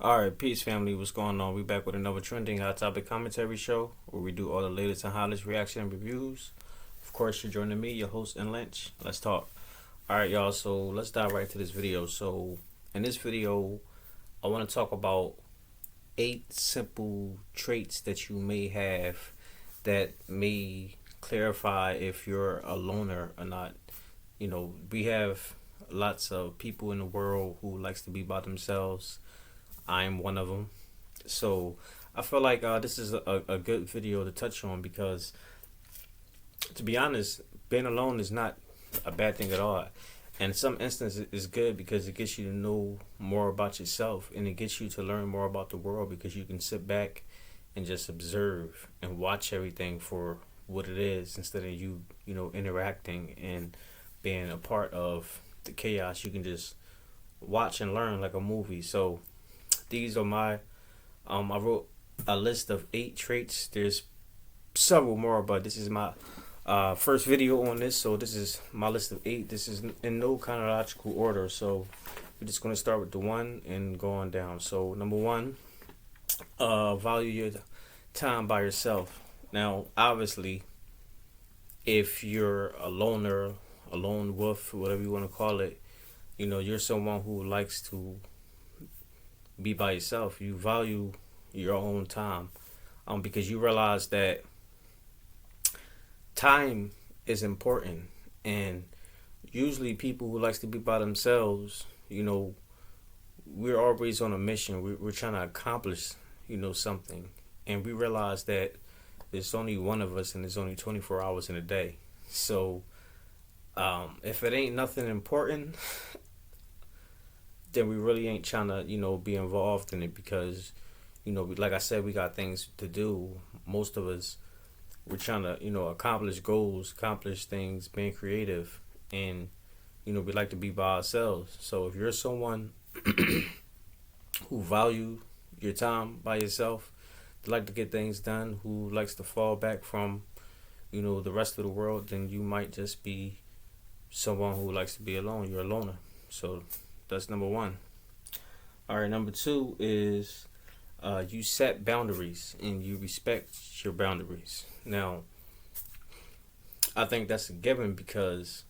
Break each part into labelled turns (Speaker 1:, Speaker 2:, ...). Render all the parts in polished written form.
Speaker 1: Alright, peace family, what's going on? We back with another trending hot topic commentary show where we do all the latest and hottest reaction and reviews. Of course, you're joining me, your host, and Lynch. Let's talk. Alright, y'all, so let's dive right into this video. So, in this video, I want to talk about 8 simple traits that you may have that may clarify if you're a loner or not. You know, we have lots of people in the world who likes to be by themselves. I'm one of them. So I feel like this is a good video to touch on because, to be honest, being alone is not a bad thing at all. And in some instances, it's good because it gets you to know more about yourself and it gets you to learn more about the world because you can sit back and just observe and watch everything for what it is instead of you interacting and being a part of the chaos. You can just watch and learn like a movie. So these are my I wrote a list of 8 traits. There's several more, but this is my first video on this, so this is my list of 8. This is in no chronological order, so we're just going to start with the 1 and go on down. So number 1, value your time by yourself. Now obviously, if you're a loner, a lone wolf, whatever you want to call it, you're someone who likes to be by yourself. You value your own time, because you realize that time is important. And usually people who likes to be by themselves, we're always on a mission. We're trying to accomplish something, and we realize that there's only one of us and there's only 24 hours in a day. So if it ain't nothing important, then we really ain't trying to, be involved in it because, like I said, we got things to do. Most of us, we're trying to, accomplish goals, accomplish things, being creative, and, we like to be by ourselves. So if you're someone who value your time by yourself, like to get things done, who likes to fall back from, the rest of the world, then you might just be someone who likes to be alone. You're a loner. So that's number 1. All right, number 2 is you set boundaries and you respect your boundaries. Now, I think that's a given because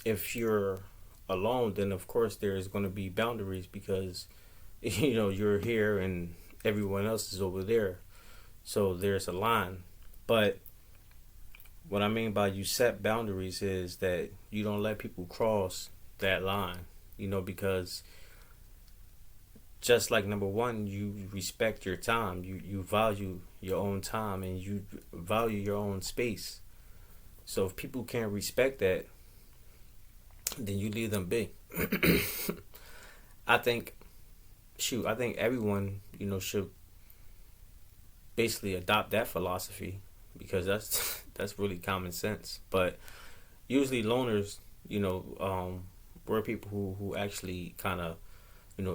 Speaker 1: if you're alone, then of course there's going to be boundaries because, you're here and everyone else is over there. So there's a line. But what I mean by you set boundaries is that you don't let people cross that line. Because just like number 1, you respect your time, you value your own time and you value your own space. So if people can't respect that, then you leave them be. I think everyone, should basically adopt that philosophy because that's really common sense. But usually loners, we're people who actually kind of,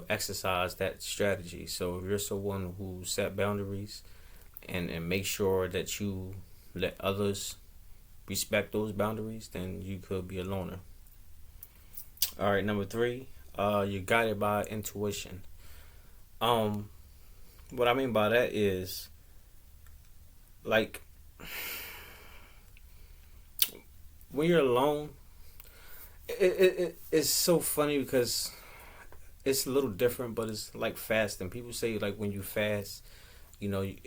Speaker 1: exercise that strategy. So if you're someone who set boundaries and make sure that you let others respect those boundaries, then you could be a loner. All right, number 3, you're guided by intuition. What I mean by that is, like, when you're alone, it's so funny because it's a little different, but it's like fasting. People say like when you fast, you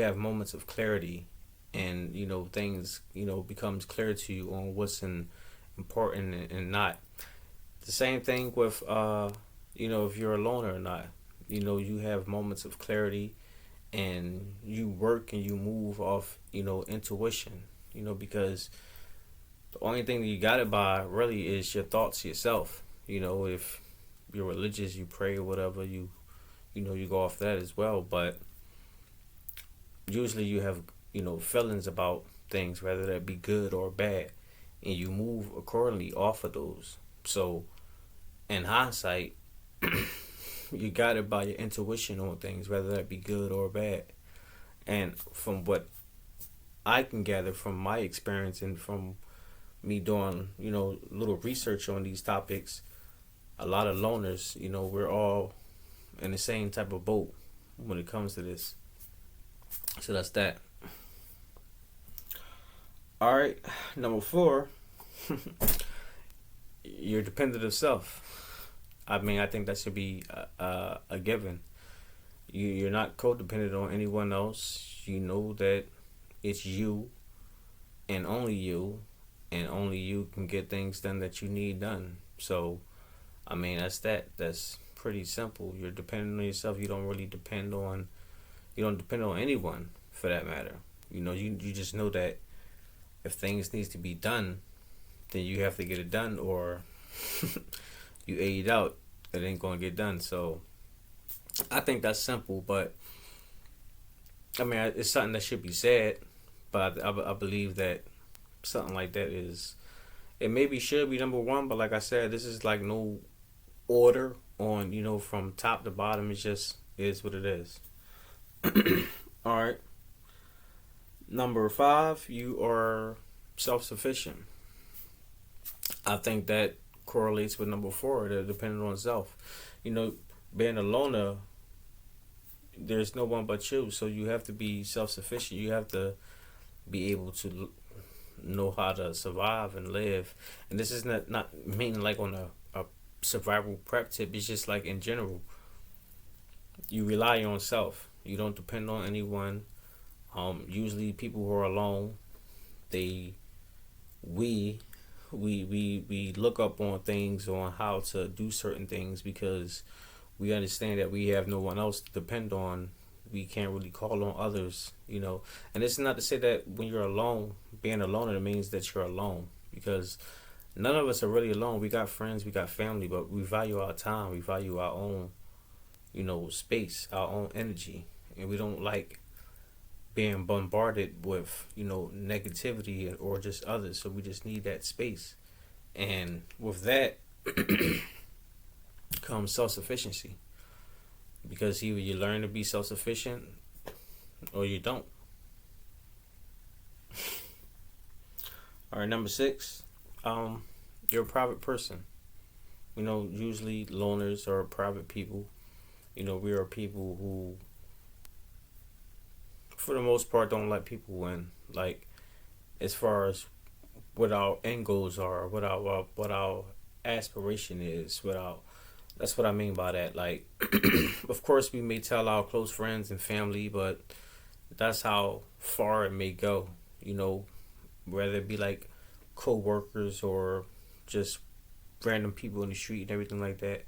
Speaker 1: have moments of clarity, and things becomes clear to you on what's important and not. The same thing with if you're alone or not. You have moments of clarity, and you work and you move off intuition. Because the only thing that you got it by really is your thoughts yourself. If you're religious, you pray or whatever, you go off that as well. But usually you have, feelings about things, whether that be good or bad, and you move accordingly off of those. So in hindsight, you got it by your intuition on things, whether that be good or bad. And from what I can gather from my experience and from me doing, little research on these topics, a lot of loners, we're all in the same type of boat when it comes to this. So that's that. All right, number four, your dependent self. I mean, I think that should be a given. You're not codependent on anyone else. You know that it's you and only you can get things done that you need done. So, I mean, that's that. That's pretty simple. You're dependent on yourself. You don't depend on anyone for that matter. You just know that if things needs to be done, then you have to get it done, or you age out, it ain't gonna get done. So I think that's simple, but I mean, it's something that should be said. But I believe that something like that it maybe should be number one. But like I said, this is like no order on from top to bottom. It just is what it is. All right. Number five, you are self-sufficient. I think that correlates with number four, the dependent on self. You know, being a loner, there's no one but you, so you have to be self-sufficient. You have to be able to know how to survive and live. And this is not meaning like on a survival prep tip. It's just like in general, you rely on self. You don't depend on anyone. Usually, people who are alone, they we we look up on things on how to do certain things because we understand that we have no one else to depend on. We can't really call on others. And it's not to say that when you're alone, being alone, it means that you're alone because none of us are really alone. We got friends, we got family, but we value our time, we value our own, space, our own energy, and we don't like being bombarded with negativity or just others. So we just need that space, and with that comes self-sufficiency because either you learn to be self-sufficient or you don't. All right, number six, you're a private person. Usually loners are private people. We are people who for the most part don't let people win. Like as far as what our end goals are, what our aspiration is, that's what I mean by that. Like, of course, we may tell our close friends and family, but that's how far it may go. Whether it be like co-workers or just random people in the street and everything like that.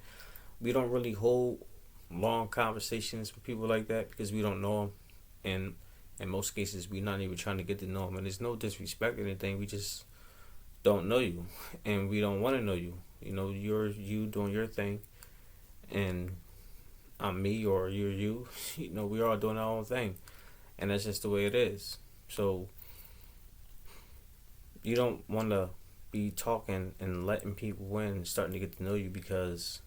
Speaker 1: We don't really hold long conversations with people like that because we don't know them, and in most cases, we're not even trying to get to know them. And there's no disrespect or anything. We just don't know you, and we don't want to know you. You're you doing your thing, and I'm me or you're you. We're all doing our own thing, and that's just the way it is. So you don't want to be talking and letting people win, starting to get to know you because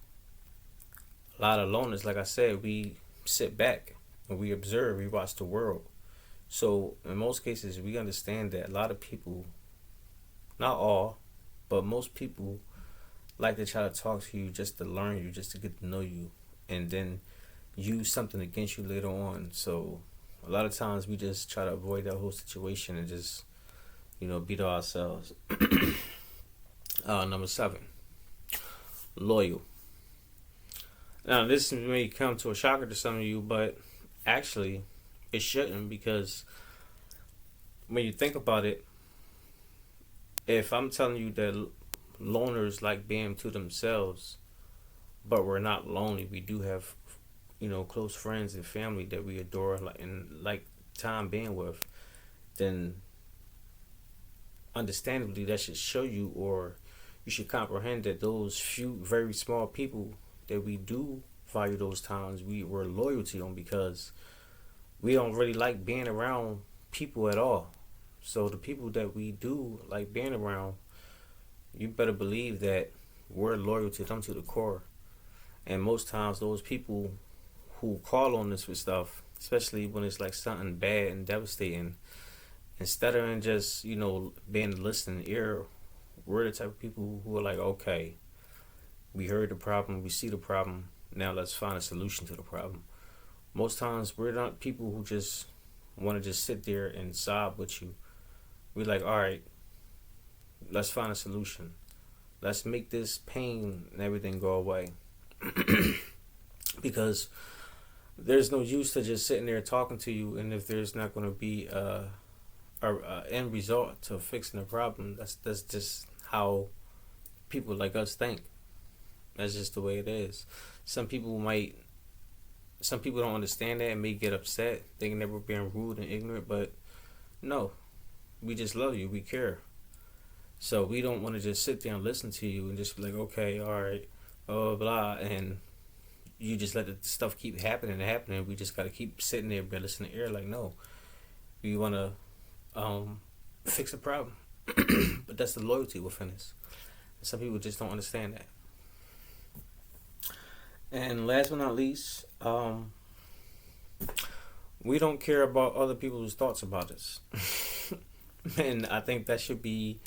Speaker 1: a lot of loners, like I said, we sit back and we observe, we watch the world. So in most cases, we understand that a lot of people, not all, but most people like to try to talk to you just to learn you, just to get to know you, and then use something against you later on. So a lot of times we just try to avoid that whole situation and just, beat ourselves. Number seven, loyal. Now this may come to a shocker to some of you, but actually it shouldn't, because when you think about it, if I'm telling you that loners like being to themselves, but we're not lonely, we do have, close friends and family that we adore and like time being with, then understandably that should show you, or you should comprehend that those few very small people that we do value those times, we're loyal to them because we don't really like being around people at all. So the people that we do like being around, you better believe that we're loyal to them to the core. And most times those people who call on us for stuff, especially when it's like something bad and devastating, instead of just, being a listening ear, we're the type of people who are like, okay, We heard the problem, we see the problem. Now let's find a solution to the problem. Most times we're not people who just want to just sit there and sob with you. We're like, all right, let's find a solution. Let's make this pain and everything go away. Because there's no use to just sitting there talking to you, and if there's not going to be a end result to fixing the problem, that's just how people like us think. That's just the way it is. Some people don't understand that and may get upset, thinking that we're being rude and ignorant, but no, we just love you, we care. So we don't want to just sit there and listen to you and just be like, okay, all right, blah, blah, blah, and you just let the stuff keep happening and happening. We just got to keep sitting there, but listening to air. Like, no, we want to fix the problem. But that's the loyalty within us. Some people just don't understand that. And last but not least, we don't care about other people's thoughts about us. And I think that should be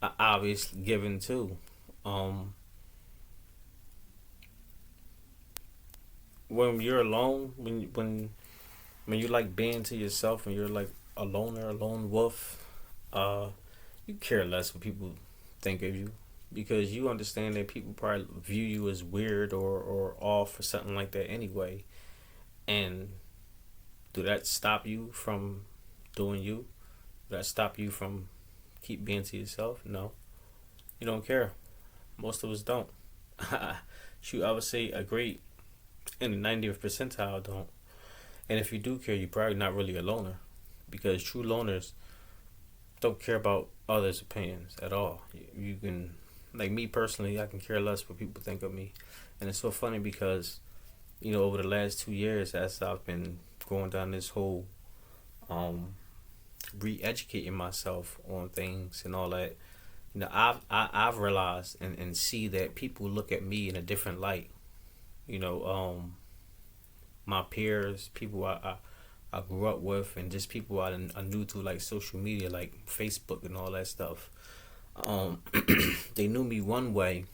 Speaker 1: an obvious given too. When you're alone, when you like being to yourself and you're like a loner, a lone wolf, you care less what people think of you, because you understand that people probably view you as weird or off or something like that anyway. And do that stop you from doing you? Do that stop you from keep being to yourself? No. You don't care. Most of us don't. Shoot, I would say a great in the 90th percentile don't. And if you do care, you're probably not really a loner, because true loners don't care about others' opinions at all. You can, like me personally, I can care less what people think of me. And it's so funny because, over the last 2 years, as I've been going down this whole re-educating myself on things and all that, I've realized and see that people look at me in a different light. My peers, people I grew up with, and just people I knew through like social media, like Facebook and all that stuff. They knew me one way,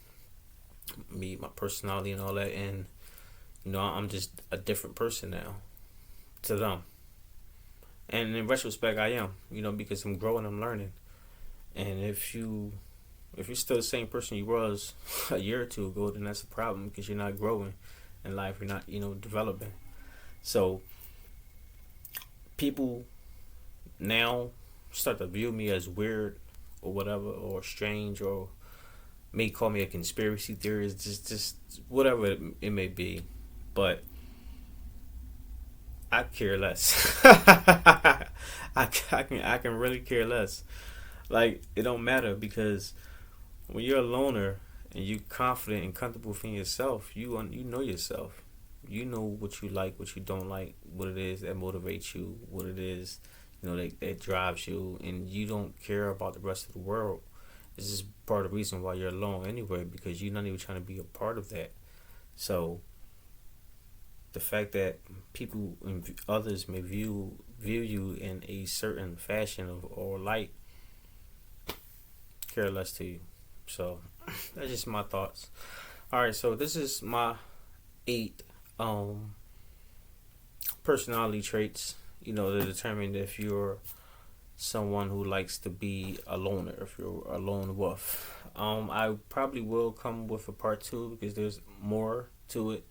Speaker 1: my personality and all that, and I'm just a different person now to them. And in retrospect, I am, because I'm growing, I'm learning. And if you're still the same person you was a year or two ago, then that's a problem, because you're not growing in life, you're not, developing. So people now start to view me as weird or whatever, or strange, or may call me a conspiracy theorist, just whatever it may be. But I care less. I can really care less. Like, it don't matter, because when you're a loner and you're confident and comfortable within yourself, you know yourself. You know what you like, what you don't like, what it is that motivates you, what it is, that drives you, and you don't care about the rest of the world. This is part of the reason why you're alone anyway, because you're not even trying to be a part of that. So the fact that people and others may view you in a certain fashion or light, care less to you. So that's just my thoughts. All right, so this is my 8 personality traits, to determine if you're someone who likes to be a loner, if you're a lone wolf. I probably will come with a part 2, because there's more to it,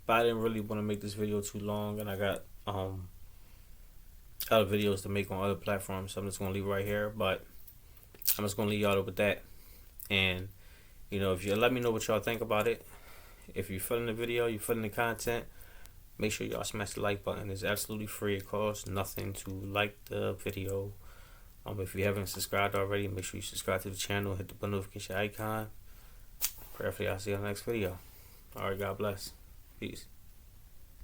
Speaker 1: but I didn't really want to make this video too long, and I got other videos to make on other platforms, so I'm just gonna leave it right here. But I'm just gonna leave y'all with that. And if you let me know what y'all think about it, if you're feeling the video, you're feeling the content, make sure y'all smash the like button. It's absolutely free. It costs nothing to like the video. If you haven't subscribed already, make sure you subscribe to the channel, hit the bell notification icon. Prayerfully, I'll see you on the next video. All right, God bless. Peace.